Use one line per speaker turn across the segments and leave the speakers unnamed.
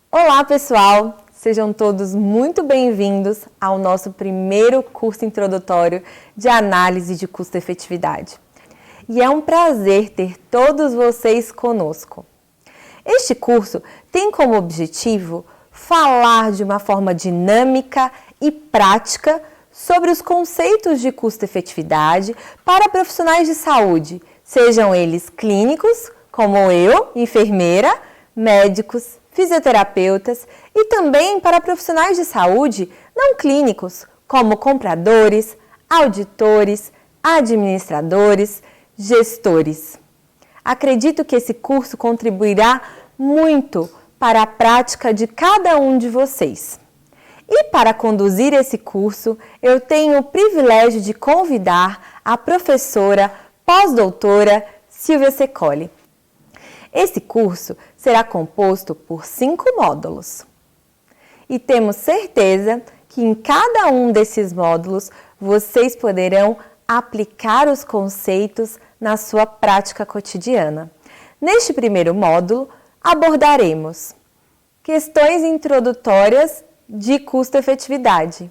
Olá, pessoal! Sejam todos muito bem-vindos ao nosso primeiro curso introdutório de análise de custo-efetividade. E é um prazer ter todos vocês conosco. Este curso tem como objetivo falar de uma forma dinâmica e prática sobre os conceitos de custo-efetividade para profissionais de saúde, sejam eles clínicos, como eu, enfermeira, médicos, fisioterapeutas e também para profissionais de saúde não clínicos, como compradores, auditores, administradores, gestores. Acredito que esse curso contribuirá muito para a prática de cada um de vocês. E para conduzir esse curso, eu tenho o privilégio de convidar a professora pós-doutora Silvia Secoli. Esse curso será composto por 5 módulos. E temos certeza que em cada um desses módulos vocês poderão aplicar os conceitos na sua prática cotidiana. Neste primeiro módulo, abordaremos questões introdutórias de custo-efetividade.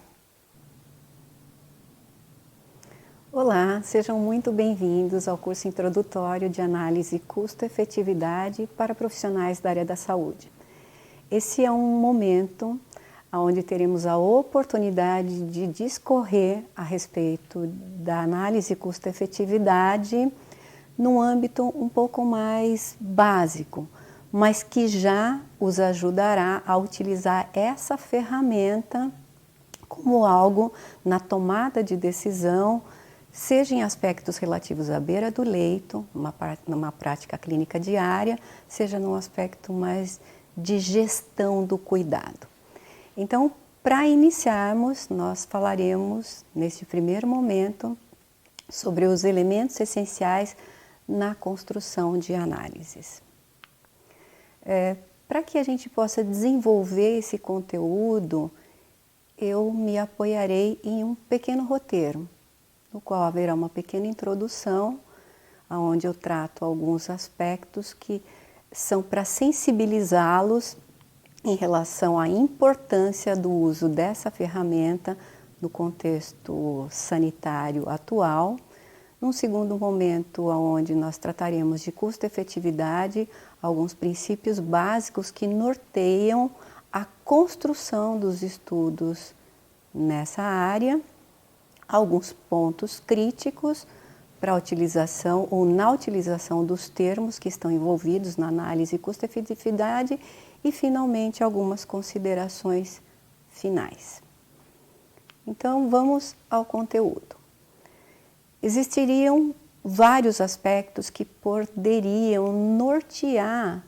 Olá, sejam muito bem-vindos ao curso introdutório de análise custo-efetividade para profissionais da área da saúde. Esse é um momento onde teremos a oportunidade de discorrer a respeito da análise custo-efetividade num âmbito um pouco mais básico, mas que já os ajudará a utilizar essa ferramenta como algo na tomada de decisão, seja em aspectos relativos à beira do leito, numa prática clínica diária, seja num aspecto mais de gestão do cuidado. Então, para iniciarmos, nós falaremos, neste primeiro momento, sobre os elementos essenciais na construção de análises. Para que a gente possa desenvolver esse conteúdo, eu me apoiarei em um pequeno roteiro, no qual haverá uma pequena introdução, onde eu trato alguns aspectos que são para sensibilizá-los em relação à importância do uso dessa ferramenta no contexto sanitário atual. Num segundo momento, onde nós trataremos de custo-efetividade, alguns princípios básicos que norteiam a construção dos estudos nessa área, alguns pontos críticos para a utilização ou na utilização dos termos que estão envolvidos na análise custo-efetividade e, finalmente, algumas considerações finais. Então, vamos ao conteúdo. Existiriam vários aspectos que poderiam nortear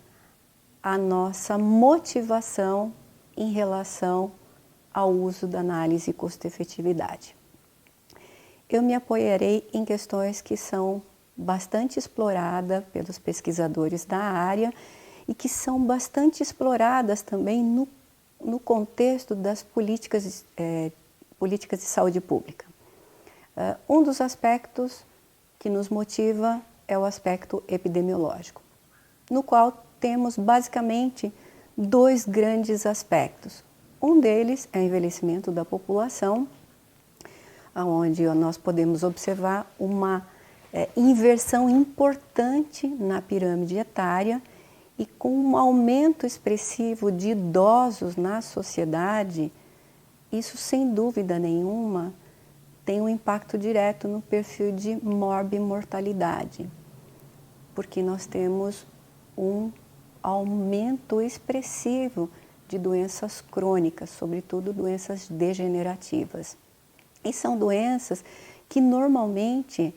a nossa motivação em relação ao uso da análise custo-efetividade. Eu me apoiarei em questões que são bastante exploradas pelos pesquisadores da área e que são bastante exploradas também no contexto das políticas de saúde pública. Um dos aspectos que nos motiva é o aspecto epidemiológico, no qual temos basicamente 2 grandes aspectos. Um deles é o envelhecimento da população, onde nós podemos observar uma inversão importante na pirâmide etária e com um aumento expressivo de idosos na sociedade, isso sem dúvida nenhuma tem um impacto direto no perfil de morbimortalidade, porque nós temos um aumento expressivo de doenças crônicas, sobretudo doenças degenerativas. E são doenças que normalmente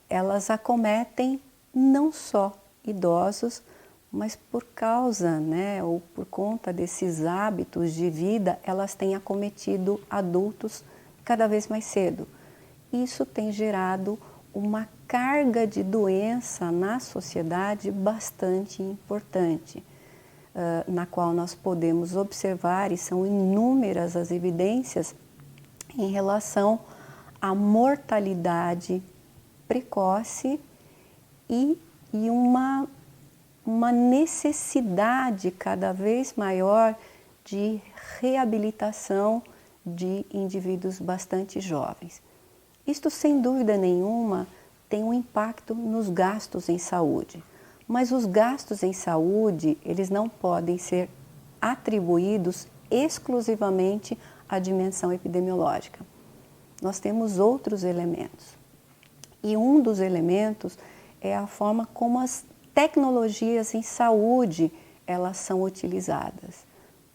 elas acometem não só idosos, mas por causa, ou por conta desses hábitos de vida, elas têm acometido adultos cada vez mais cedo. Isso tem gerado uma carga de doença na sociedade bastante importante, na qual nós podemos observar, e são inúmeras as evidências, em relação à mortalidade precoce e uma uma necessidade cada vez maior de reabilitação de indivíduos bastante jovens. Isto, sem dúvida nenhuma, tem um impacto nos gastos em saúde, mas os gastos em saúde, eles não podem ser atribuídos exclusivamente à dimensão epidemiológica. Nós temos outros elementos, e um dos elementos é a forma como as tecnologias em saúde elas são utilizadas,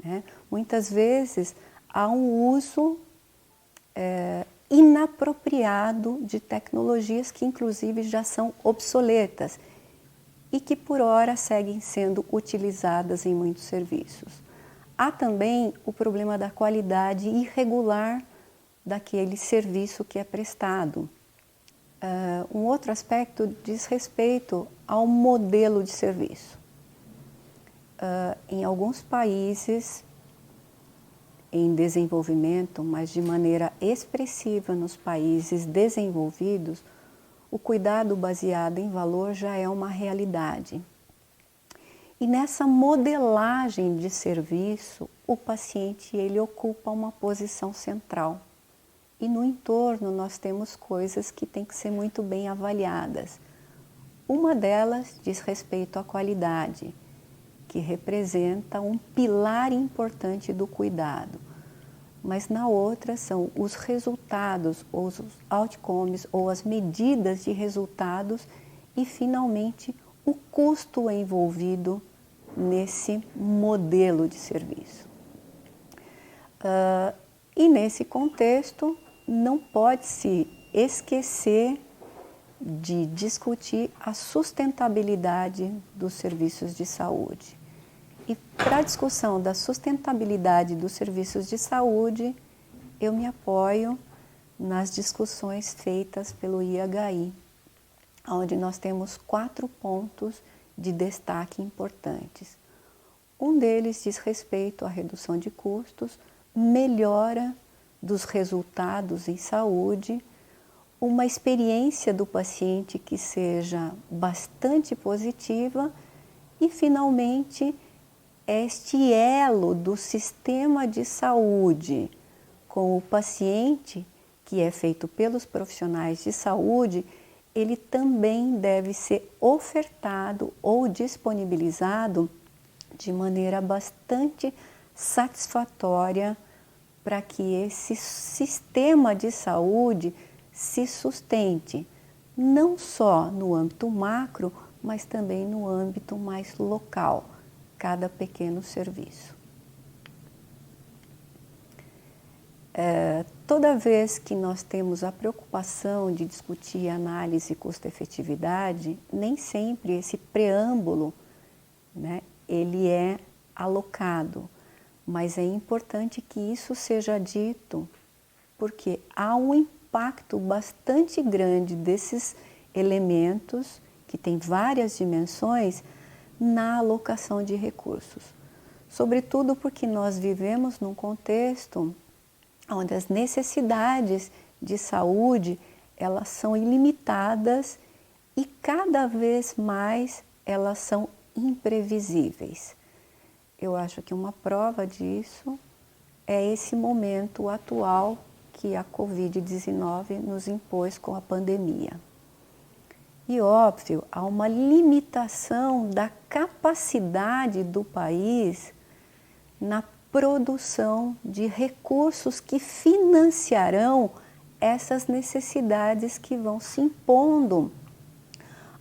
né? Muitas vezes há um uso inapropriado de tecnologias que inclusive já são obsoletas e que por hora seguem sendo utilizadas em muitos serviços. Há também o problema da qualidade irregular daquele serviço que é prestado. Um outro aspecto diz respeito ao modelo de serviço. Em alguns países em desenvolvimento, mas de maneira expressiva nos países desenvolvidos, o cuidado baseado em valor já é uma realidade. E nessa modelagem de serviço, o paciente ele ocupa uma posição central. E no entorno nós temos coisas que têm que ser muito bem avaliadas. Uma delas diz respeito à qualidade, que representa um pilar importante do cuidado. Mas na outra são os resultados, ou os outcomes, ou as medidas de resultados e, finalmente, o custo envolvido nesse modelo de serviço. E nesse contexto, não pode-se esquecer de discutir a sustentabilidade dos serviços de saúde. E para a discussão da sustentabilidade dos serviços de saúde, eu me apoio nas discussões feitas pelo IHI, onde nós temos 4 pontos de destaque importantes. Um deles diz respeito à redução de custos, melhora dos resultados em saúde, uma experiência do paciente que seja bastante positiva e, finalmente, este elo do sistema de saúde com o paciente, que é feito pelos profissionais de saúde, ele também deve ser ofertado ou disponibilizado de maneira bastante satisfatória para que esse sistema de saúde se sustente, não só no âmbito macro, mas também no âmbito mais local, cada pequeno serviço. Toda vez que nós temos a preocupação de discutir análise custo-efetividade, nem sempre esse preâmbulo, né, ele é alocado, mas é importante que isso seja dito, porque há um impacto bastante grande desses elementos, que tem várias dimensões, na alocação de recursos. Sobretudo porque nós vivemos num contexto onde as necessidades de saúde, elas são ilimitadas e cada vez mais elas são imprevisíveis. Eu acho que uma prova disso é esse momento atual que a Covid-19 nos impôs com a pandemia. E óbvio, há uma limitação da capacidade do país na produção de recursos que financiarão essas necessidades que vão se impondo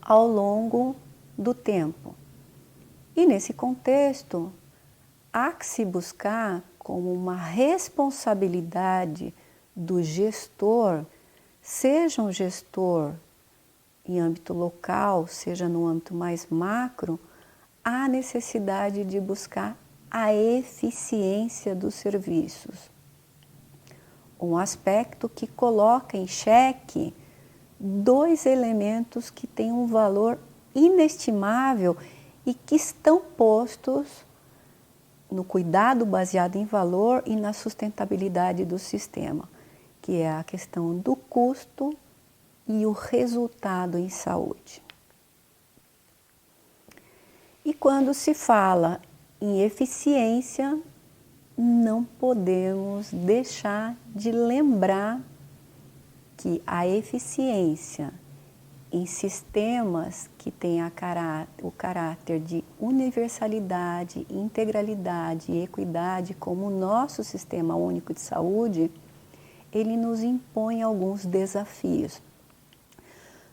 ao longo do tempo. E nesse contexto, há que se buscar como uma responsabilidade do gestor, seja um gestor em âmbito local, seja no âmbito mais macro, há necessidade de buscar a eficiência dos serviços. Um aspecto que coloca em xeque 2 elementos que têm um valor inestimável e que estão postos no cuidado baseado em valor e na sustentabilidade do sistema, que é a questão do custo e o resultado em saúde. E quando se fala em eficiência, não podemos deixar de lembrar que a eficiência em sistemas que têm o caráter de universalidade, integralidade e equidade, como o nosso Sistema Único de Saúde, ele nos impõe alguns desafios.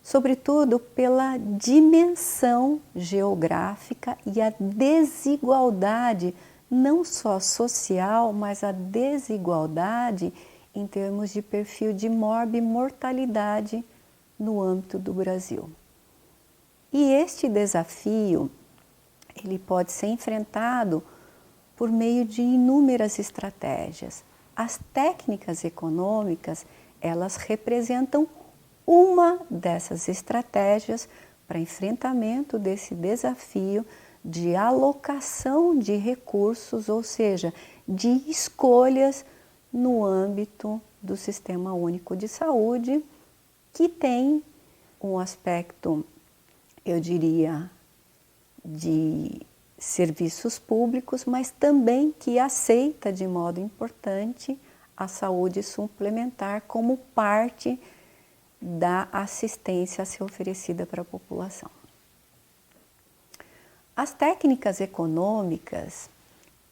Sobretudo pela dimensão geográfica e a desigualdade, não só social, mas a desigualdade em termos de perfil de morbimortalidade no âmbito do Brasil. E este desafio, ele pode ser enfrentado por meio de inúmeras estratégias. As técnicas econômicas, elas representam uma dessas estratégias para enfrentamento desse desafio de alocação de recursos, ou seja, de escolhas no âmbito do Sistema Único de Saúde, que tem um aspecto, eu diria, de serviços públicos, mas também que aceita de modo importante a saúde suplementar como parte da assistência a ser oferecida para a população. As técnicas econômicas,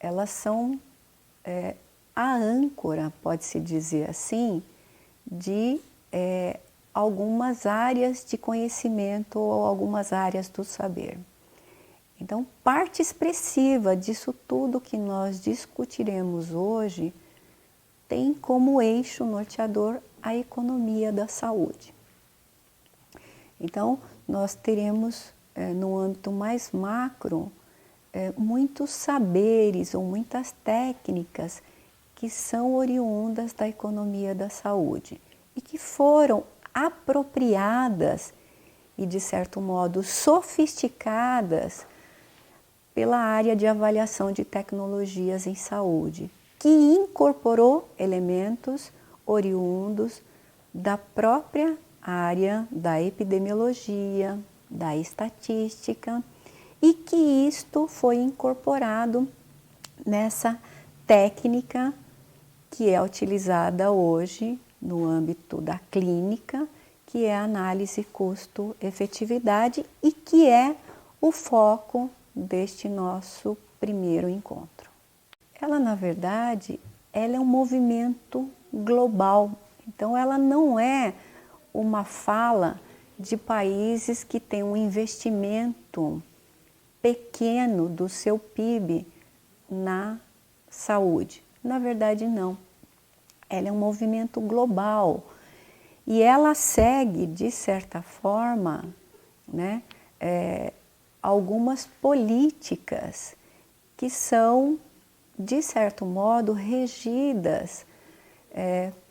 elas são a âncora, pode-se dizer assim, de algumas áreas de conhecimento ou algumas áreas do saber. Então, parte expressiva disso tudo que nós discutiremos hoje tem como eixo norteador a economia da saúde. Então, nós teremos, no âmbito mais macro, muitos saberes ou muitas técnicas que são oriundas da economia da saúde e que foram apropriadas e, de certo modo, sofisticadas pela área de avaliação de tecnologias em saúde, que incorporou elementos oriundos da própria área da epidemiologia, da estatística, e que isto foi incorporado nessa técnica que é utilizada hoje no âmbito da clínica, que é a análise custo-efetividade e que é o foco deste nosso primeiro encontro. Ela, na verdade, ela é um movimento global, então ela não é uma fala de países que têm um investimento pequeno do seu PIB na saúde. Na verdade, não. Ela é um movimento global e ela segue, de certa forma, né, algumas políticas que são, de certo modo, regidas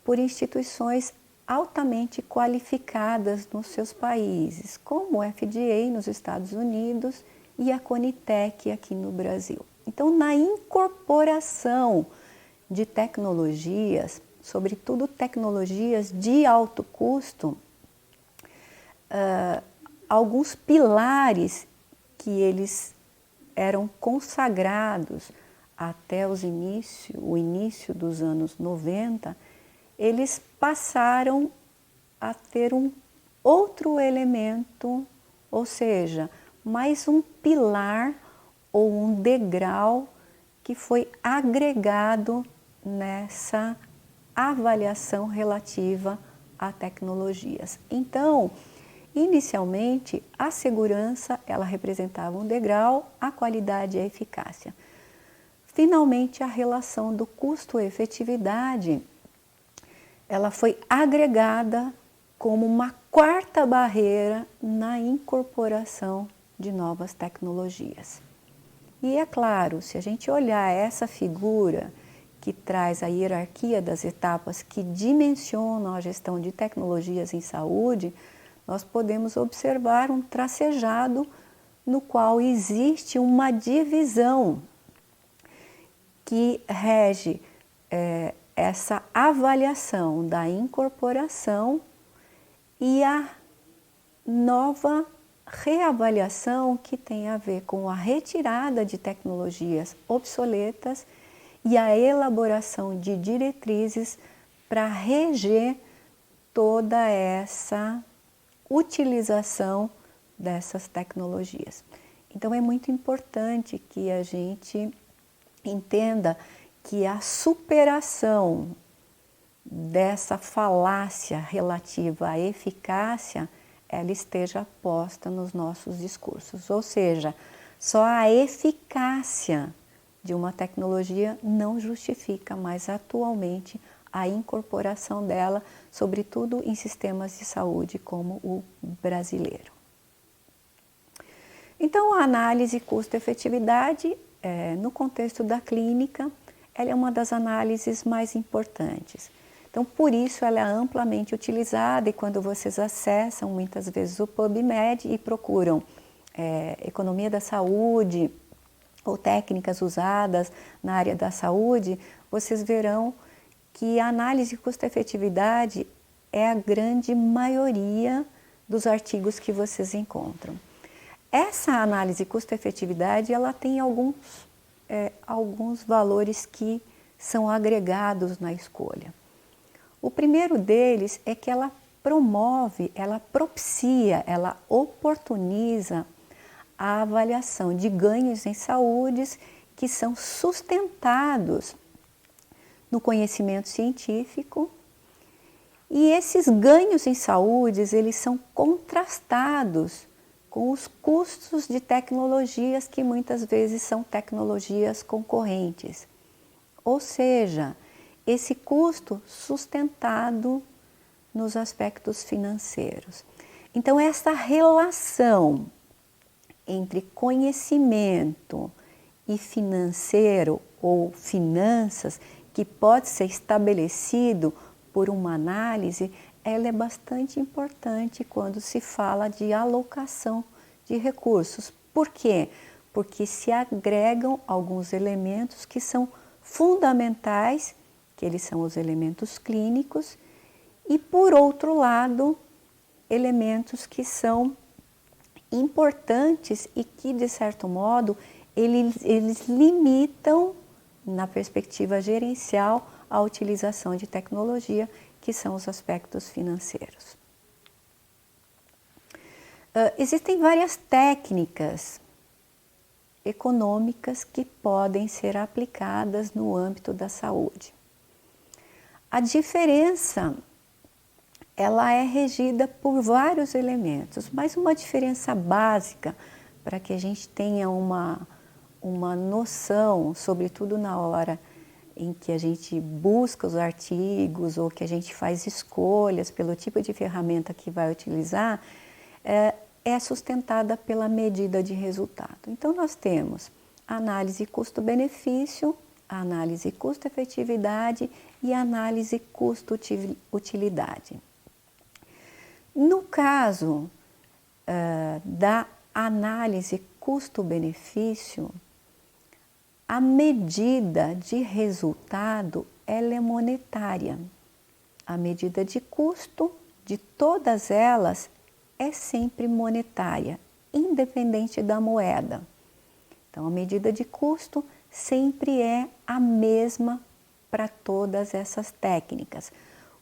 por instituições altamente qualificadas nos seus países, como o FDA nos Estados Unidos e a Conitec aqui no Brasil. Então, na incorporação de tecnologias, sobretudo tecnologias de alto custo, alguns pilares que eles eram consagrados até o início dos anos 90, eles passaram a ter um outro elemento, ou seja, mais um pilar ou um degrau que foi agregado nessa avaliação relativa a tecnologias. Então, inicialmente, a segurança, ela representava um degrau, a qualidade e a eficácia. Finalmente, a relação do custo-efetividade, ela foi agregada como uma quarta barreira na incorporação de novas tecnologias. E é claro, se a gente olhar essa figura que traz a hierarquia das etapas que dimensionam a gestão de tecnologias em saúde, nós podemos observar um tracejado no qual existe uma divisão que rege essa avaliação da incorporação e a nova reavaliação que tem a ver com a retirada de tecnologias obsoletas e a elaboração de diretrizes para reger toda essa utilização dessas tecnologias. Então é muito importante que a gente entenda que a superação dessa falácia relativa à eficácia, ela esteja posta nos nossos discursos. Ou seja, só a eficácia de uma tecnologia não justifica mais atualmente a incorporação dela, sobretudo em sistemas de saúde como o brasileiro. Então, a análise custo-efetividade, no contexto da clínica, ela é uma das análises mais importantes. Então, por isso, ela é amplamente utilizada e quando vocês acessam muitas vezes o PubMed e procuram economia da saúde ou técnicas usadas na área da saúde, vocês verão que a análise custo-efetividade é a grande maioria dos artigos que vocês encontram. Essa análise custo-efetividade, ela tem alguns valores que são agregados na escolha. O primeiro deles é que ela promove, ela propicia, ela oportuniza a avaliação de ganhos em saúdes que são sustentados no conhecimento científico e esses ganhos em saúdes, eles são contrastados com os custos de tecnologias que muitas vezes são tecnologias concorrentes. Ou seja, esse custo sustentado nos aspectos financeiros. Então, essa relação entre conhecimento e financeiro ou finanças que pode ser estabelecido por uma análise, ela é bastante importante quando se fala de alocação de recursos. Por quê? Porque se agregam alguns elementos que são fundamentais, que eles são os elementos clínicos, e por outro lado, elementos que são importantes e que, de certo modo, eles limitam, na perspectiva gerencial, a utilização de tecnologia, que são os aspectos financeiros. Existem várias técnicas econômicas que podem ser aplicadas no âmbito da saúde. A diferença, ela é regida por vários elementos, mas uma diferença básica para que a gente tenha uma noção, sobretudo na hora em que a gente busca os artigos ou que a gente faz escolhas pelo tipo de ferramenta que vai utilizar, é sustentada pela medida de resultado. Então, nós temos a análise custo-benefício, a análise custo-efetividade e a análise custo-utilidade. No caso da análise custo-benefício, a medida de resultado ela é monetária. A medida de custo de todas elas é sempre monetária, independente da moeda. Então, a medida de custo sempre é a mesma para todas essas técnicas.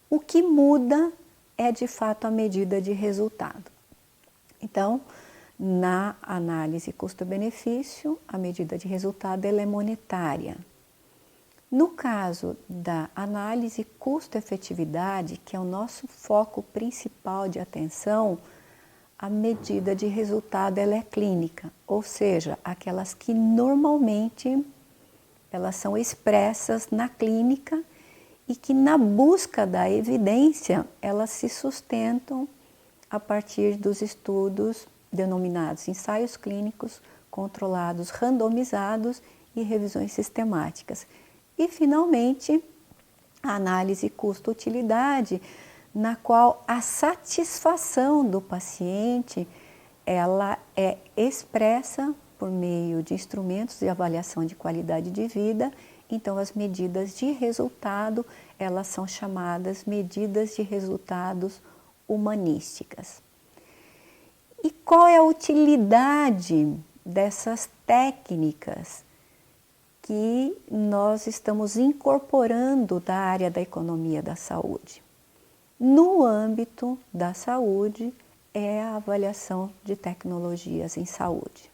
O que muda é, de fato, a medida de resultado. Então, na análise custo-benefício, a medida de resultado ela é monetária. No caso da análise custo-efetividade, que é o nosso foco principal de atenção, a medida de resultado ela é clínica, ou seja, aquelas que normalmente elas são expressas na clínica e que na busca da evidência elas se sustentam a partir dos estudos denominados ensaios clínicos controlados, randomizados e revisões sistemáticas. E, finalmente, a análise custo-utilidade, na qual a satisfação do paciente ela é expressa por meio de instrumentos de avaliação de qualidade de vida. Então, as medidas de resultado, elas são chamadas medidas de resultados humanísticas. E qual é a utilidade dessas técnicas que nós estamos incorporando da área da economia da saúde? No âmbito da saúde, é a avaliação de tecnologias em saúde.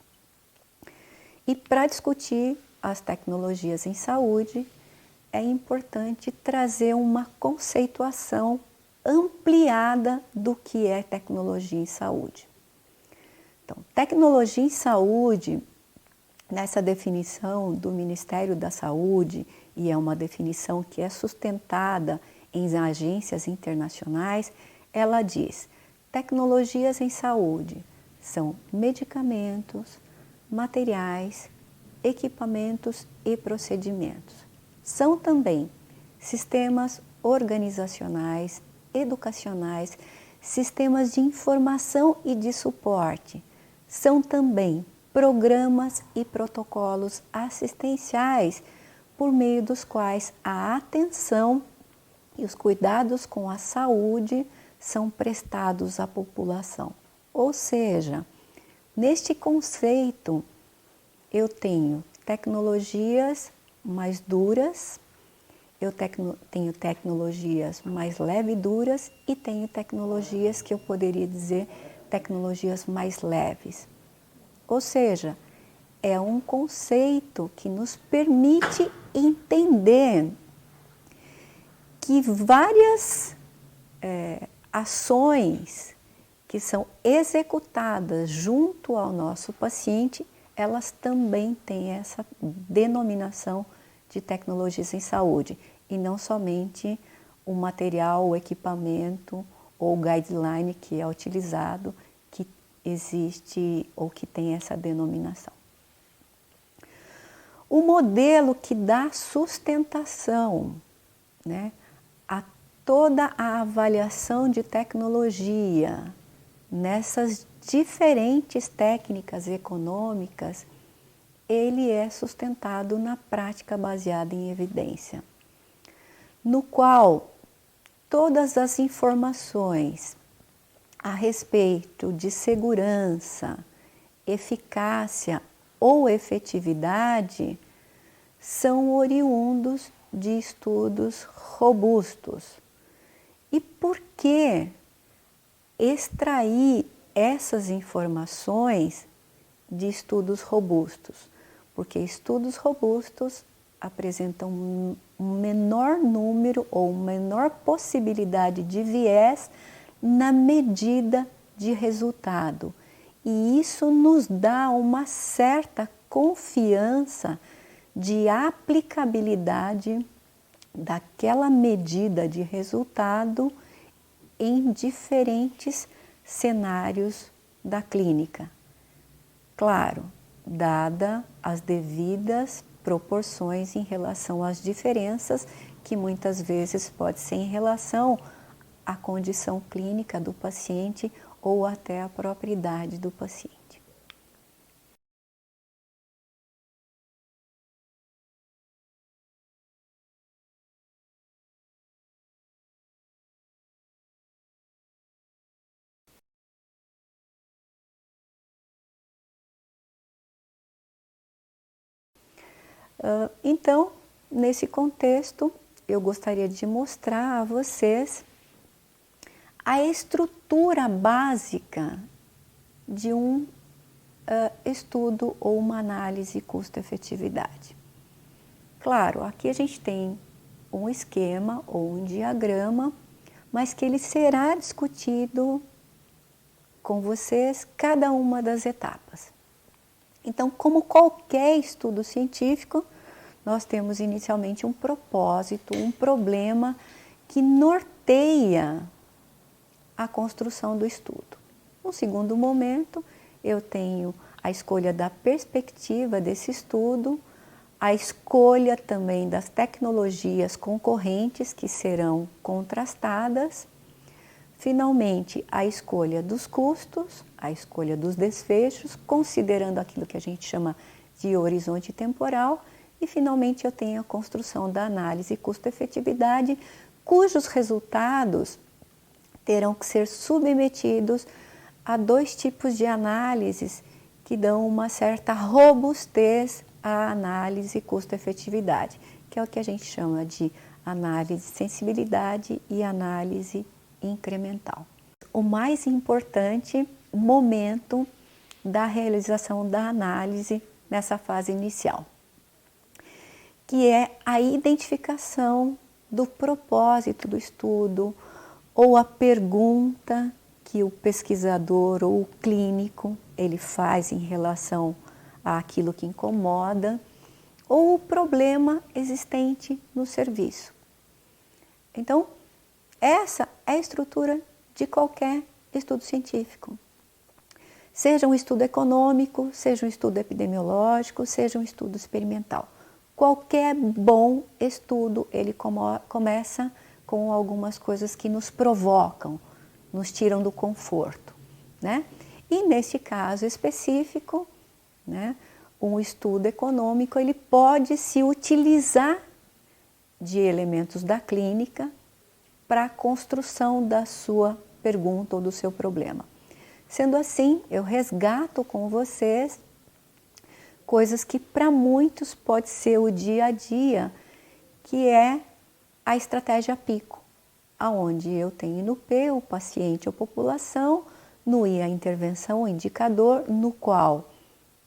E para discutir as tecnologias em saúde, é importante trazer uma conceituação ampliada do que é tecnologia em saúde. Então, tecnologia em saúde, nessa definição do Ministério da Saúde, e é uma definição que é sustentada em agências internacionais, ela diz: tecnologias em saúde são medicamentos, materiais, equipamentos e procedimentos. São também sistemas organizacionais, educacionais, sistemas de informação e de suporte. São também programas e protocolos assistenciais por meio dos quais a atenção e os cuidados com a saúde são prestados à população. Ou seja, neste conceito eu tenho tecnologias mais duras, eu tenho tecnologias mais leve e duras e tenho tecnologias que eu poderia dizer tecnologias mais leves. Ou seja, é um conceito que nos permite entender que várias ações que são executadas junto ao nosso paciente, elas também têm essa denominação de tecnologias em saúde, e não somente o material, o equipamento ou o guideline que é utilizado, que existe ou que tem essa denominação. O modelo que dá sustentação, né, a toda a avaliação de tecnologia nessas diferentes técnicas econômicas, ele é sustentado na prática baseada em evidência, no qual todas as informações a respeito de segurança, eficácia ou efetividade são oriundos de estudos robustos. E por que extrair essas informações de estudos robustos? Porque estudos robustos apresentam um menor número ou menor possibilidade de viés na medida de resultado. E isso nos dá uma certa confiança de aplicabilidade daquela medida de resultado em diferentes cenários da clínica. Claro, dada as devidas proporções em relação às diferenças, que muitas vezes pode ser em relação à condição clínica do paciente ou até à própria idade do paciente. Então, nesse contexto, eu gostaria de mostrar a vocês a estrutura básica de um estudo ou uma análise custo-efetividade. Claro, aqui a gente tem um esquema ou um diagrama, mas que ele será discutido com vocês cada uma das etapas. Então, como qualquer estudo científico, nós temos inicialmente um propósito, um problema que norteia a construção do estudo. No segundo momento, eu tenho a escolha da perspectiva desse estudo, a escolha também das tecnologias concorrentes que serão contrastadas, finalmente a escolha dos custos, a escolha dos desfechos, considerando aquilo que a gente chama de horizonte temporal, e finalmente eu tenho a construção da análise custo-efetividade, cujos resultados terão que ser submetidos há dois tipos de análises que dão uma certa robustez à análise custo-efetividade, que é o que a gente chama de análise de sensibilidade e análise incremental. O mais importante momento da realização da análise nessa fase inicial, que é a identificação do propósito do estudo ou a pergunta que o pesquisador ou o clínico ele faz em relação àquilo que incomoda ou o problema existente no serviço. Então, essa é a estrutura de qualquer estudo científico. Seja um estudo econômico, seja um estudo epidemiológico, seja um estudo experimental. Qualquer bom estudo, ele começa com algumas coisas que nos provocam, nos tiram do conforto, né? E neste caso específico, né, um estudo econômico, ele pode se utilizar de elementos da clínica para a construção da sua pergunta ou do seu problema. Sendo assim, eu resgato com vocês coisas que para muitos pode ser o dia a dia, que é a estratégia PICO, aonde eu tenho no P o paciente ou população, no I a intervenção, o indicador, no qual,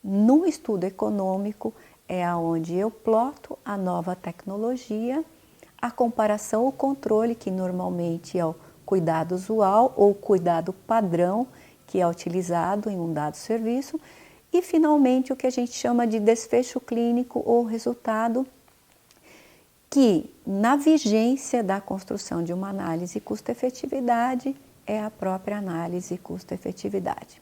no estudo econômico, é aonde eu ploto a nova tecnologia, a comparação, o controle, que normalmente é o cuidado usual ou cuidado padrão, que é utilizado em um dado serviço, e finalmente o que a gente chama de desfecho clínico ou resultado, que na vigência da construção de uma análise custo-efetividade é a própria análise custo-efetividade.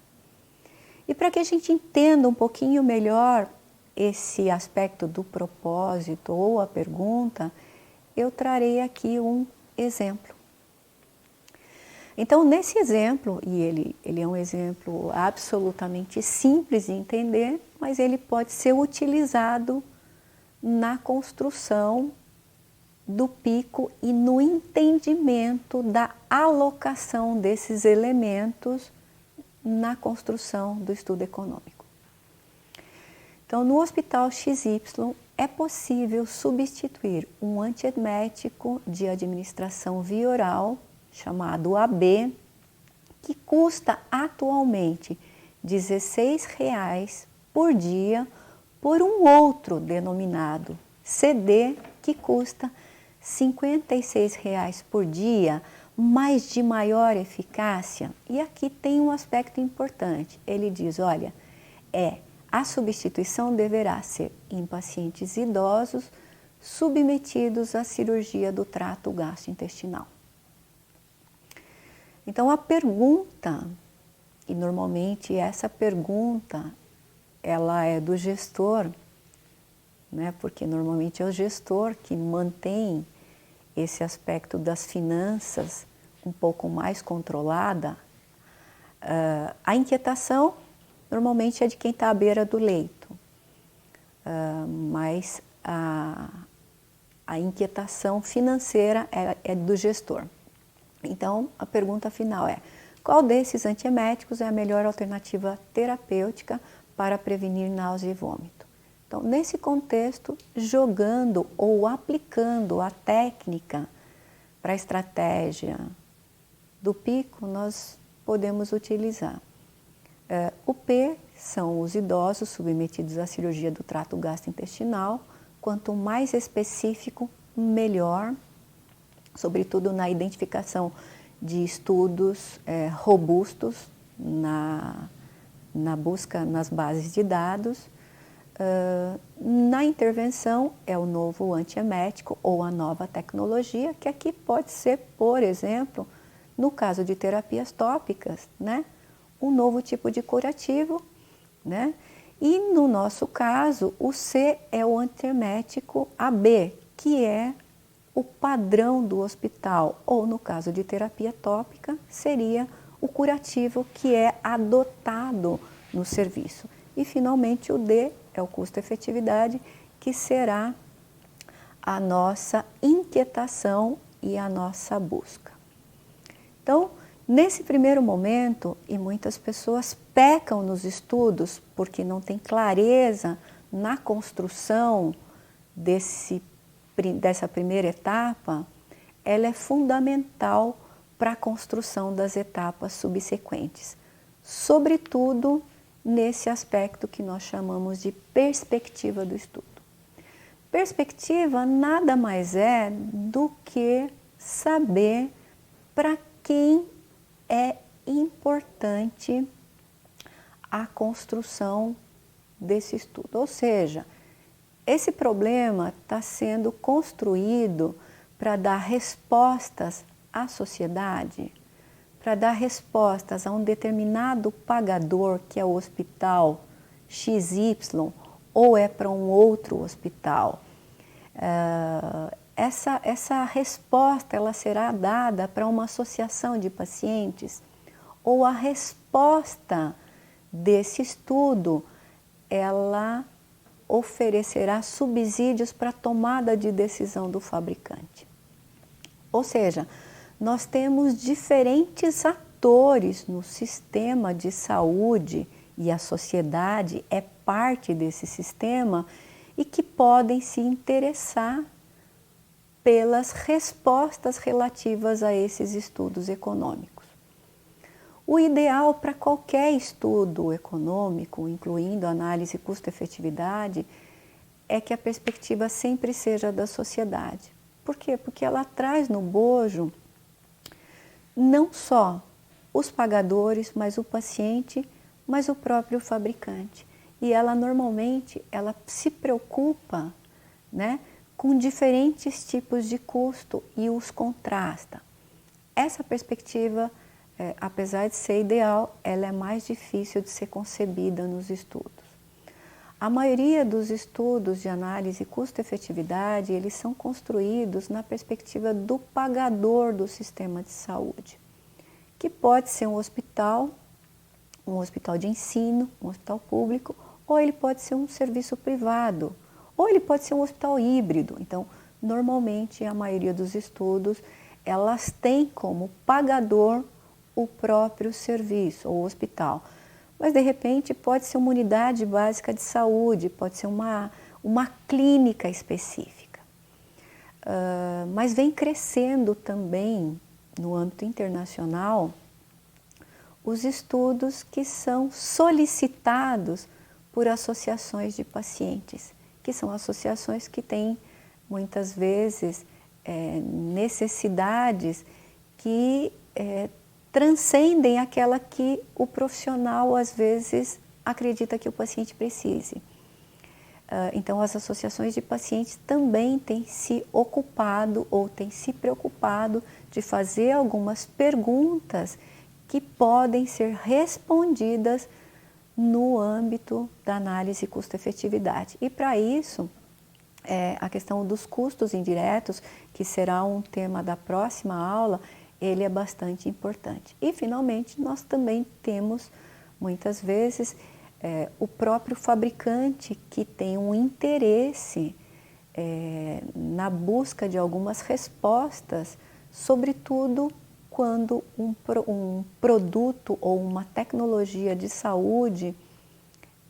E para que a gente entenda um pouquinho melhor esse aspecto do propósito ou a pergunta, eu trarei aqui um exemplo. Então, nesse exemplo, e ele é um exemplo absolutamente simples de entender, mas ele pode ser utilizado na construção do PICO e no entendimento da alocação desses elementos na construção do estudo econômico. Então, no Hospital XY, é possível substituir um antiemético de administração via oral, chamado AB, que custa atualmente R$ 16,00 por dia, por um outro denominado CD, que custa R$ 56,00 por dia, mas de maior eficácia. E aqui tem um aspecto importante. Ele diz, olha, a substituição deverá ser em pacientes idosos submetidos à cirurgia do trato gastrointestinal. Então a pergunta, e normalmente essa pergunta, ela é do gestor, né? Porque normalmente é o gestor que mantém esse aspecto das finanças um pouco mais controlada. A inquietação normalmente é de quem está à beira do leito, mas a inquietação financeira é do gestor. Então, a pergunta final é: qual desses antieméticos é a melhor alternativa terapêutica para prevenir náusea e vômito? Então, nesse contexto, jogando ou aplicando a técnica para a estratégia do PICO, nós podemos utilizar. O P são os idosos submetidos à cirurgia do trato gastrointestinal. Quanto mais específico, melhor, sobretudo na identificação de estudos robustos na busca nas bases de dados. Na intervenção é o novo antiemético ou a nova tecnologia, que aqui pode ser, por exemplo, no caso de terapias tópicas, né, um novo tipo de curativo, né? E no nosso caso, o C é o antiemético AB, que é o padrão do hospital, ou no caso de terapia tópica, seria o curativo que é adotado no serviço. E finalmente o D é o custo-efetividade, que será a nossa inquietação e a nossa busca. Então, Nesse primeiro momento, e muitas pessoas pecam nos estudos porque não tem clareza na construção dessa primeira etapa, ela é fundamental para a construção das etapas subsequentes, sobretudo nesse aspecto que nós chamamos de perspectiva do estudo. Perspectiva nada mais é do que saber para quem é importante a construção desse estudo. Ou seja, esse problema está sendo construído para dar respostas à sociedade, para dar respostas a um determinado pagador, que é o hospital XY, ou é para um outro hospital. Essa resposta ela será dada para uma associação de pacientes, ou a resposta desse estudo ela oferecerá subsídios para a tomada de decisão do fabricante. Ou seja, nós temos diferentes atores no sistema de saúde e a sociedade é parte desse sistema e que podem se interessar pelas respostas relativas a esses estudos econômicos. O ideal para qualquer estudo econômico, incluindo análise custo-efetividade, é que a perspectiva sempre seja da sociedade. Por quê? Porque ela traz no bojo não só os pagadores, mas o paciente, mas o próprio fabricante. E ela normalmente ela se preocupa, né, com diferentes tipos de custo e os contrasta. Essa perspectiva, apesar de ser ideal, ela é mais difícil de ser concebida nos estudos. A maioria dos estudos de análise custo-efetividade, eles são construídos na perspectiva do pagador do sistema de saúde, que pode ser um hospital de ensino, um hospital público, ou ele pode ser um serviço privado, ou ele pode ser um hospital híbrido. Então, normalmente, a maioria dos estudos, elas têm como pagador o próprio serviço ou hospital. Mas, de repente, pode ser uma unidade básica de saúde, pode ser uma clínica específica. Mas vem crescendo também, no âmbito internacional, os estudos que são solicitados por associações de pacientes, que são associações que têm, muitas vezes, necessidades que transcendem aquela que o profissional, às vezes, acredita que o paciente precise. Então, as associações de pacientes também têm se ocupado ou têm se preocupado de fazer algumas perguntas que podem ser respondidas no âmbito da análise custo-efetividade. E para isso, a questão dos custos indiretos, que será um tema da próxima aula, ele é bastante importante. E, finalmente, nós também temos, muitas vezes, o próprio fabricante que tem um interesse na busca de algumas respostas, sobretudo quando um produto ou uma tecnologia de saúde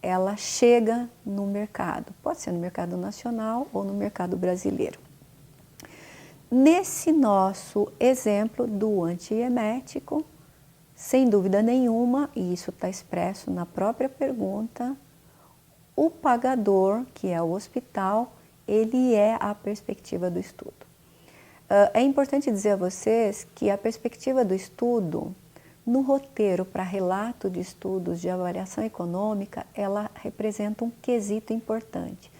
ela chega no mercado. Pode ser no mercado nacional ou no mercado brasileiro. Nesse nosso exemplo do antiemético, sem dúvida nenhuma, e isso está expresso na própria pergunta, o pagador, que é o hospital, ele é a perspectiva do estudo. É importante dizer a vocês que a perspectiva do estudo, no roteiro para relato de estudos de avaliação econômica, ela representa um quesito importante.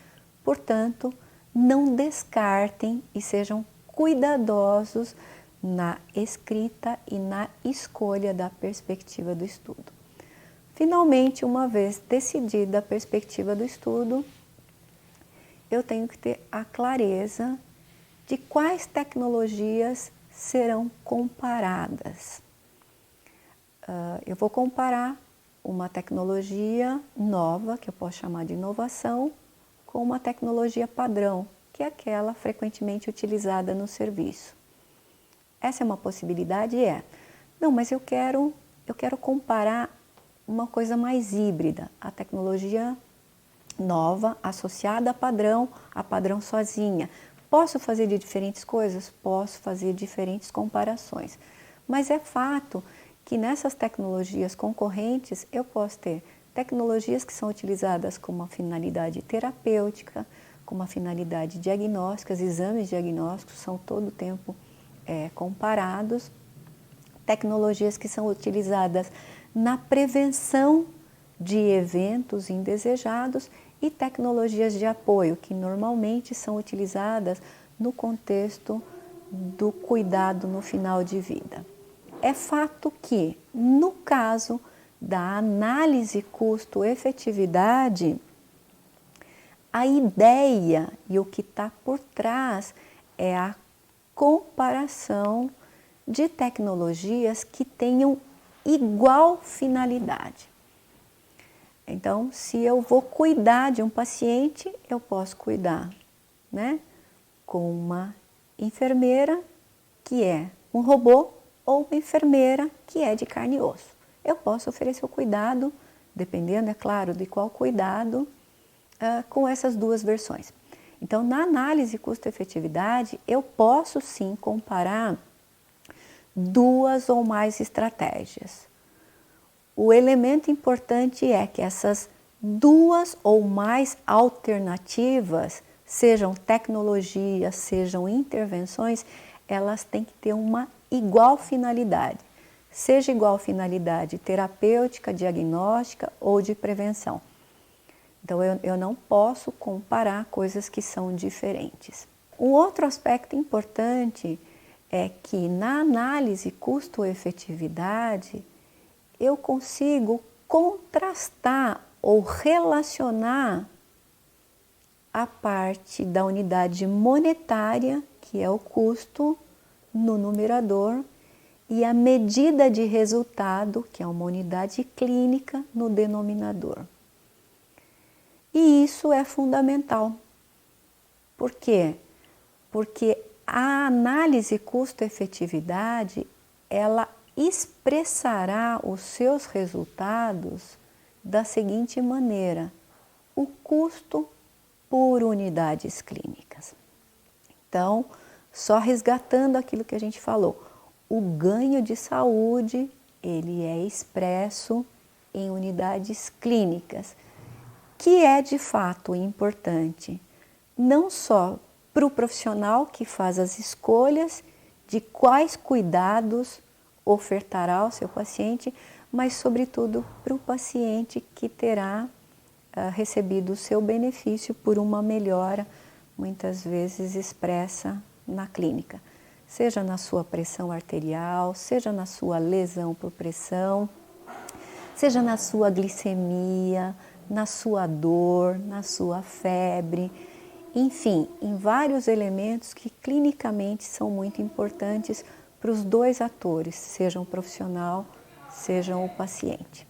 Portanto, não descartem e sejam cuidadosos na escrita e na escolha da perspectiva do estudo. Finalmente, uma vez decidida a perspectiva do estudo, eu tenho que ter a clareza de quais tecnologias serão comparadas. Eu vou comparar uma tecnologia nova, que eu posso chamar de inovação, com uma tecnologia padrão, que é aquela frequentemente utilizada no serviço. Essa é uma possibilidade? Não, mas eu quero comparar uma coisa mais híbrida, a tecnologia nova associada a padrão sozinha. Posso fazer de diferentes coisas? Posso fazer diferentes comparações. Mas é fato que nessas tecnologias concorrentes eu posso ter tecnologias que são utilizadas com uma finalidade terapêutica, com uma finalidade diagnóstica, exames diagnósticos são todo o tempo comparados, tecnologias que são utilizadas na prevenção de eventos indesejados e tecnologias de apoio, que normalmente são utilizadas no contexto do cuidado no final de vida. É fato que, no caso da análise custo-efetividade, a ideia e o que está por trás é a comparação de tecnologias que tenham igual finalidade. Então, se eu vou cuidar de um paciente, eu posso cuidar, né, com uma enfermeira que é um robô ou uma enfermeira que é de carne e osso. Eu posso oferecer o cuidado, dependendo, é claro, de qual cuidado, com essas duas versões. Então, na análise custo-efetividade, eu posso sim comparar duas ou mais estratégias. O elemento importante é que essas duas ou mais alternativas, sejam tecnologias, sejam intervenções, elas têm que ter uma igual finalidade. Seja igual finalidade terapêutica, diagnóstica ou de prevenção. Então, eu não posso comparar coisas que são diferentes. Um outro aspecto importante é que na análise custo-efetividade, eu consigo contrastar ou relacionar a parte da unidade monetária, que é o custo, no numerador, e a medida de resultado, que é uma unidade clínica, no denominador. E isso é fundamental. Por quê? Porque a análise custo-efetividade, ela expressará os seus resultados da seguinte maneira: o custo por unidades clínicas. Então, só resgatando aquilo que a gente falou, o ganho de saúde, ele é expresso em unidades clínicas, que é de fato importante, não só para o profissional que faz as escolhas de quais cuidados ofertará ao seu paciente, mas sobretudo para o paciente que terá recebido o seu benefício por uma melhora, muitas vezes expressa na clínica, seja na sua pressão arterial, seja na sua lesão por pressão, seja na sua glicemia, na sua dor, na sua febre, enfim, em vários elementos que clinicamente são muito importantes para os dois atores, sejam o profissional, sejam o paciente.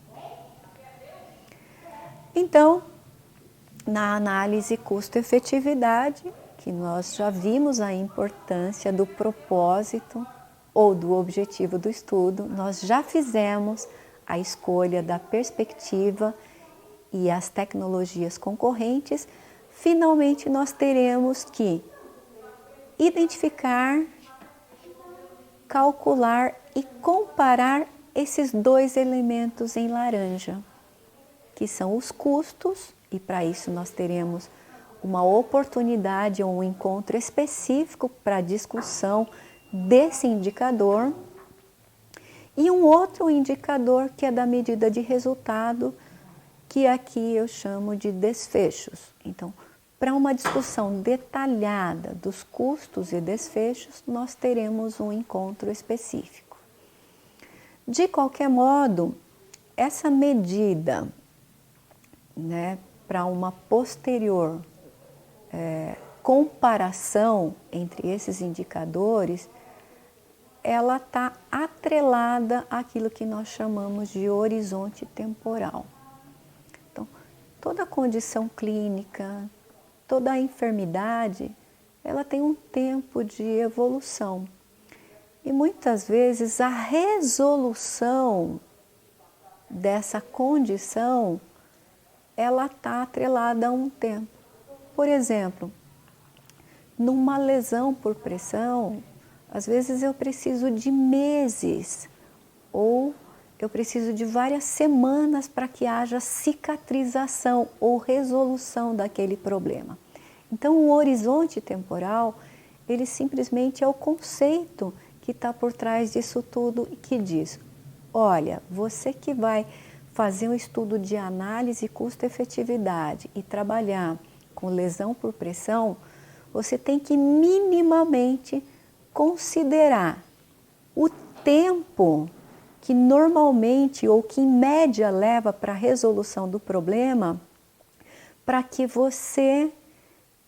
Então, na análise custo-efetividade, que nós já vimos a importância do propósito ou do objetivo do estudo, nós já fizemos a escolha da perspectiva e as tecnologias concorrentes, finalmente nós teremos que identificar, calcular e comparar esses dois elementos em laranja, que são os custos, e para isso nós teremos uma oportunidade ou um encontro específico para a discussão desse indicador, e um outro indicador que é da medida de resultado, que aqui eu chamo de desfechos. Então, para uma discussão detalhada dos custos e desfechos, nós teremos um encontro específico. De qualquer modo, essa medida, né, para uma posterior comparação entre esses indicadores, ela está atrelada àquilo que nós chamamos de horizonte temporal. Então, toda condição clínica, toda enfermidade, ela tem um tempo de evolução. E muitas vezes a resolução dessa condição, ela está atrelada a um tempo. Por exemplo, numa lesão por pressão, às vezes eu preciso de meses ou eu preciso de várias semanas para que haja cicatrização ou resolução daquele problema. Então, o horizonte temporal, ele simplesmente é o conceito que está por trás disso tudo e que diz, olha, você que vai fazer um estudo de análise custo-efetividade e trabalhar com lesão por pressão, você tem que minimamente considerar o tempo que normalmente ou que em média leva para a resolução do problema, para que você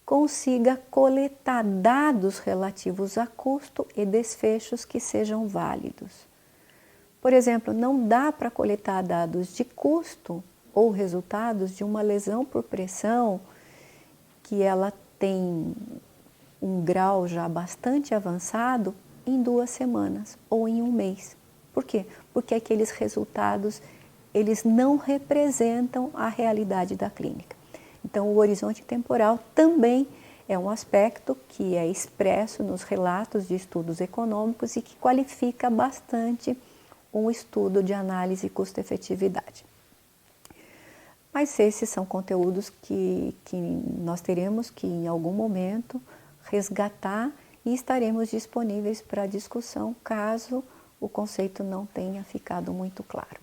consiga coletar dados relativos a custo e desfechos que sejam válidos. Por exemplo, não dá para coletar dados de custo ou resultados de uma lesão por pressão que ela tem um grau já bastante avançado em 2 semanas ou em 1 mês. Por quê? Porque aqueles resultados, eles não representam a realidade da clínica. Então, o horizonte temporal também é um aspecto que é expresso nos relatos de estudos econômicos e que qualifica bastante um estudo de análise custo-efetividade. Mas esses são conteúdos que nós teremos que, em algum momento, resgatar e estaremos disponíveis para discussão, caso o conceito não tenha ficado muito claro.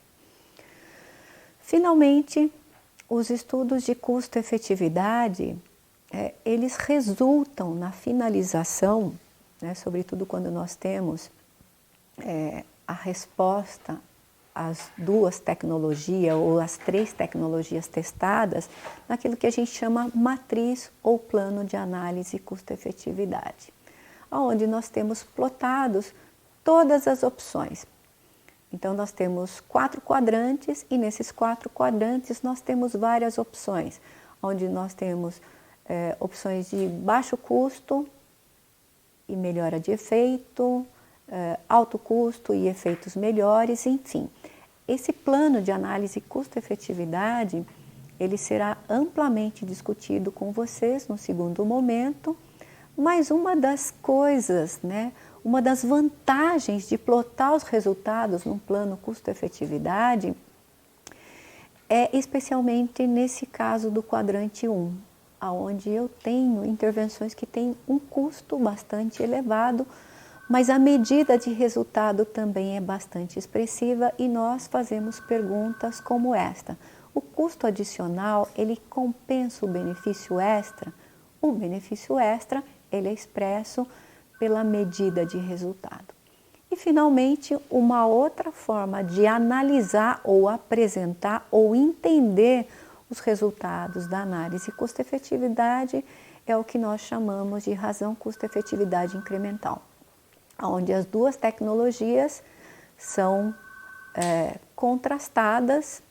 Finalmente, os estudos de custo-efetividade, eles resultam na finalização, né, sobretudo quando nós temos a resposta às 2 tecnologias ou às 3 tecnologias testadas, naquilo que a gente chama matriz ou plano de análise custo-efetividade, onde nós temos plotados todas as opções. Então, nós temos 4 quadrantes e nesses 4 quadrantes nós temos várias opções, onde nós temos opções de baixo custo e melhora de efeito, alto custo e efeitos melhores, enfim. Esse plano de análise custo-efetividade, ele será amplamente discutido com vocês no segundo momento, mas uma das coisas, né, uma das vantagens de plotar os resultados num plano custo-efetividade é especialmente nesse caso do quadrante 1, onde eu tenho intervenções que têm um custo bastante elevado, mas a medida de resultado também é bastante expressiva e nós fazemos perguntas como esta. O custo adicional, ele compensa o benefício extra? O benefício extra, ele é expresso pela medida de resultado. E, finalmente, uma outra forma de analisar ou apresentar ou entender os resultados da análise custo-efetividade é o que nós chamamos de razão custo-efetividade incremental, onde as 2 tecnologias são contrastadas,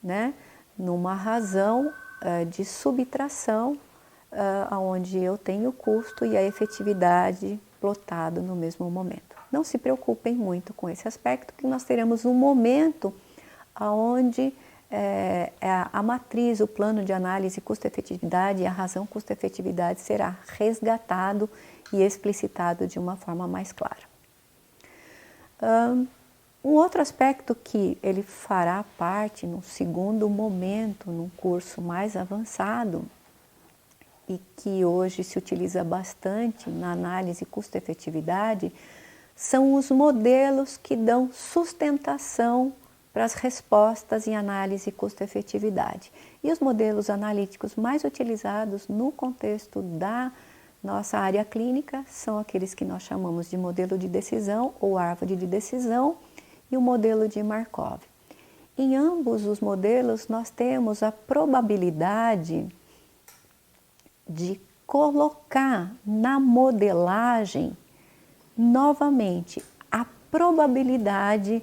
né, numa razão de subtração, onde eu tenho o custo e a efetividade plotado no mesmo momento. Não se preocupem muito com esse aspecto, que nós teremos um momento onde a matriz, o plano de análise custo-efetividade e a razão custo-efetividade será resgatado e explicitado de uma forma mais clara. Um outro aspecto que ele fará parte num segundo momento, num curso mais avançado, e que hoje se utiliza bastante na análise custo-efetividade, são os modelos que dão sustentação para as respostas em análise custo-efetividade. E os modelos analíticos mais utilizados no contexto da nossa área clínica são aqueles que nós chamamos de modelo de decisão ou árvore de decisão e o modelo de Markov. Em ambos os modelos nós temos a probabilidade de colocar na modelagem novamente a probabilidade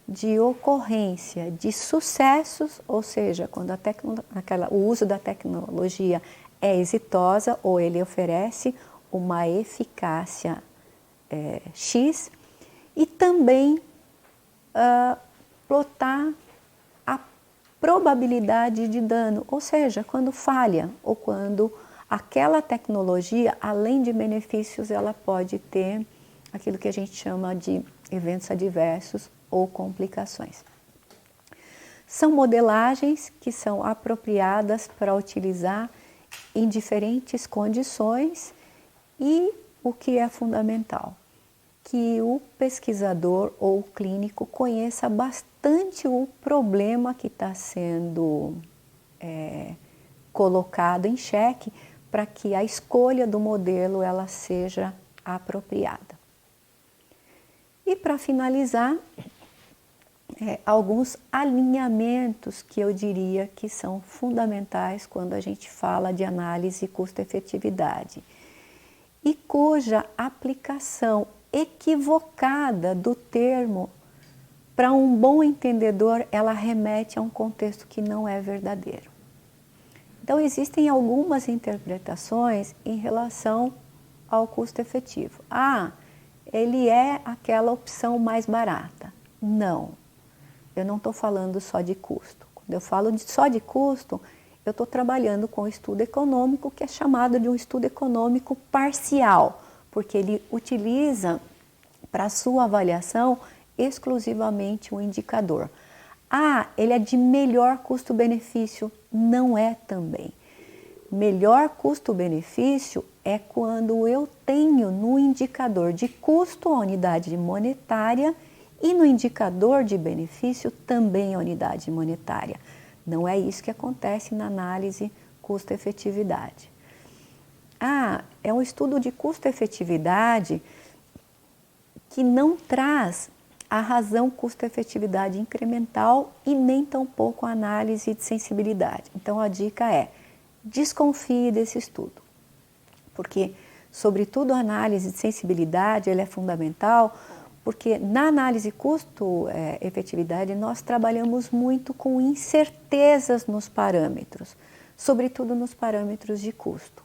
de ocorrência de sucessos, ou seja, quando o uso da tecnologia é exitosa ou ele oferece uma eficácia X, e também plotar a probabilidade de dano, ou seja, quando falha ou quando aquela tecnologia, além de benefícios, ela pode ter aquilo que a gente chama de eventos adversos ou complicações. São modelagens que são apropriadas para utilizar em diferentes condições e o que é fundamental, que o pesquisador ou o clínico conheça bastante o problema que está sendo colocado em xeque para que a escolha do modelo ela seja apropriada. E para finalizar, alguns alinhamentos que eu diria que são fundamentais quando a gente fala de análise custo-efetividade e cuja aplicação equivocada do termo, para um bom entendedor, ela remete a um contexto que não é verdadeiro. Então, existem algumas interpretações em relação ao custo efetivo. Ele é aquela opção mais barata. Não, eu não estou falando só de custo. Quando eu falo só de custo, eu estou trabalhando com o estudo econômico, que é chamado de um estudo econômico parcial, porque ele utiliza para sua avaliação exclusivamente um indicador. Ele é de melhor custo-benefício? Não é também. Melhor custo-benefício é quando eu tenho no indicador de custo a unidade monetária e no indicador de benefício também a unidade monetária. Não é isso que acontece na análise custo-efetividade. É um estudo de custo-efetividade que não traz a razão custo-efetividade incremental e nem tampouco a análise de sensibilidade. Então a dica é, desconfie desse estudo, porque sobretudo a análise de sensibilidade ela é fundamental, porque na análise custo-efetividade nós trabalhamos muito com incertezas nos parâmetros, sobretudo nos parâmetros de custo.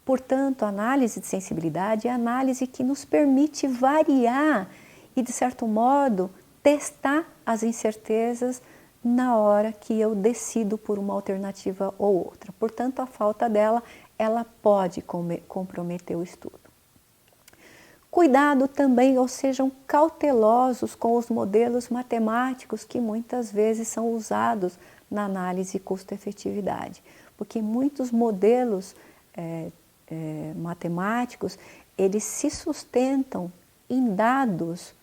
Portanto, a análise de sensibilidade é a análise que nos permite variar e, de certo modo, testar as incertezas na hora que eu decido por uma alternativa ou outra. Portanto, a falta dela, ela pode comprometer o estudo. Cuidado também, ou sejam cautelosos com os modelos matemáticos que muitas vezes são usados na análise custo-efetividade, porque muitos modelos matemáticos, eles se sustentam em dados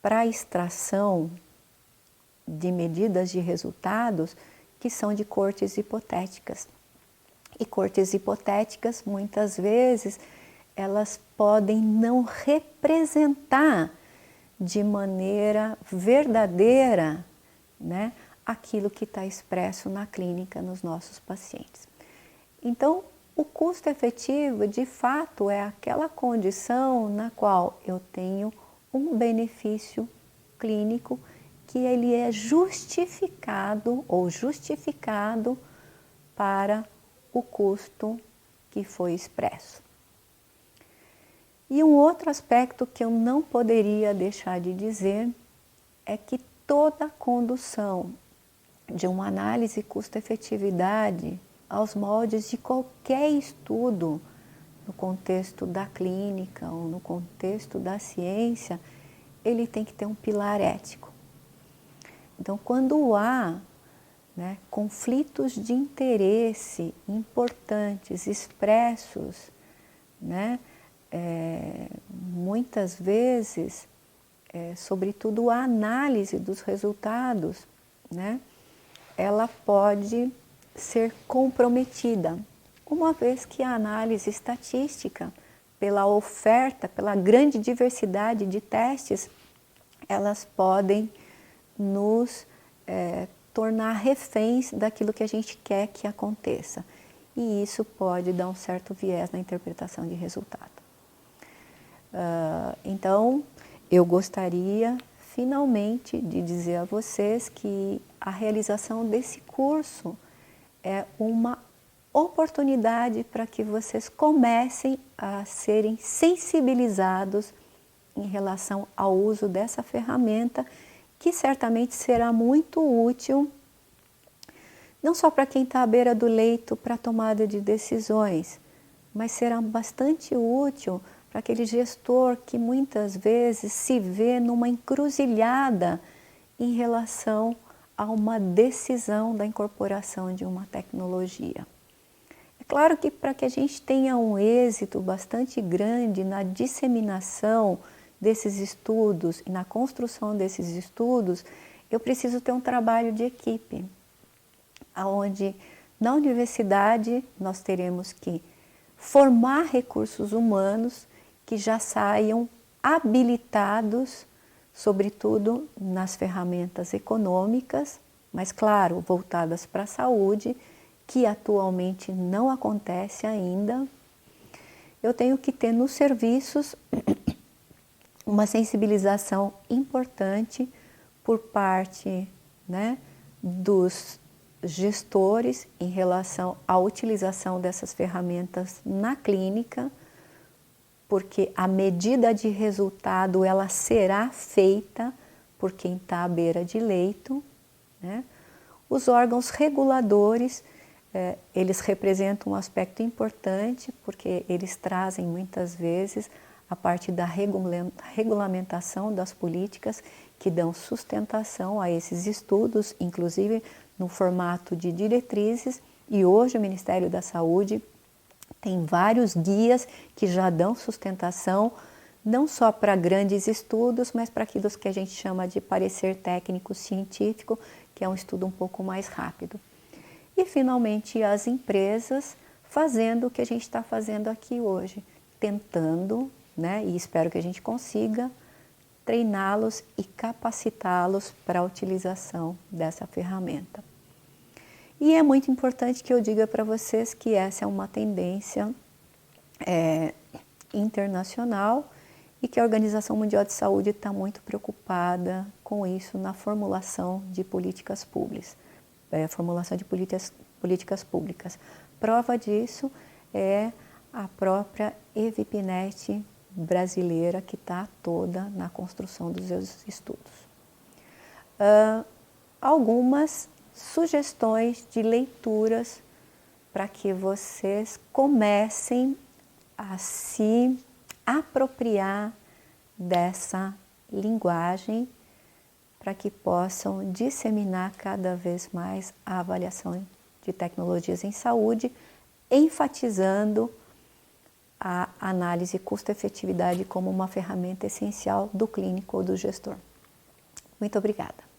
para extração de medidas de resultados que são de cortes hipotéticas. E cortes hipotéticas, muitas vezes, elas podem não representar de maneira verdadeira, né, aquilo que está expresso na clínica nos nossos pacientes. Então, o custo efetivo, de fato, é aquela condição na qual eu tenho um benefício clínico que ele é justificado ou justificado para o custo que foi expresso. E um outro aspecto que eu não poderia deixar de dizer é que toda condução de uma análise custo-efetividade aos moldes de qualquer estudo no contexto da clínica ou no contexto da ciência, ele tem que ter um pilar ético. Então, quando há conflitos de interesse importantes, expressos, muitas vezes, sobretudo a análise dos resultados, ela pode ser comprometida, uma vez que a análise estatística, pela oferta, pela grande diversidade de testes, elas podem nos tornar reféns daquilo que a gente quer que aconteça. E isso pode dar um certo viés na interpretação de resultado. Então, eu gostaria finalmente de dizer a vocês que a realização desse curso é uma oportunidade para que vocês comecem a serem sensibilizados em relação ao uso dessa ferramenta, que certamente será muito útil, não só para quem está à beira do leito para a tomada de decisões, mas será bastante útil para aquele gestor que muitas vezes se vê numa encruzilhada em relação a uma decisão da incorporação de uma tecnologia. É claro que para que a gente tenha um êxito bastante grande na disseminação desses estudos e na construção desses estudos, eu preciso ter um trabalho de equipe, onde na universidade nós teremos que formar recursos humanos que já saiam habilitados, sobretudo nas ferramentas econômicas, mas claro, voltadas para a saúde, que atualmente não acontece ainda. Eu tenho que ter nos serviços uma sensibilização importante por parte, né, dos gestores em relação à utilização dessas ferramentas na clínica, porque a medida de resultado ela será feita por quem está à beira de leito, né? Os órgãos reguladores, eles representam um aspecto importante, porque eles trazem muitas vezes a parte da regulamentação das políticas que dão sustentação a esses estudos, inclusive no formato de diretrizes, e hoje o Ministério da Saúde tem vários guias que já dão sustentação, não só para grandes estudos, mas para aquilo que a gente chama de parecer técnico científico, que é um estudo um pouco mais rápido. E, finalmente, as empresas fazendo o que a gente está fazendo aqui hoje, tentando, né, e espero que a gente consiga, treiná-los e capacitá-los para a utilização dessa ferramenta. E é muito importante que eu diga para vocês que essa é uma tendência internacional e que a Organização Mundial de Saúde está muito preocupada com isso na formulação de políticas públicas. Políticas públicas. Prova disso é a própria EVIPNet brasileira, que está toda na construção dos seus estudos. Algumas sugestões de leituras para que vocês comecem a se apropriar dessa linguagem, para que possam disseminar cada vez mais a avaliação de tecnologias em saúde, enfatizando a análise custo-efetividade como uma ferramenta essencial do clínico ou do gestor. Muito obrigada.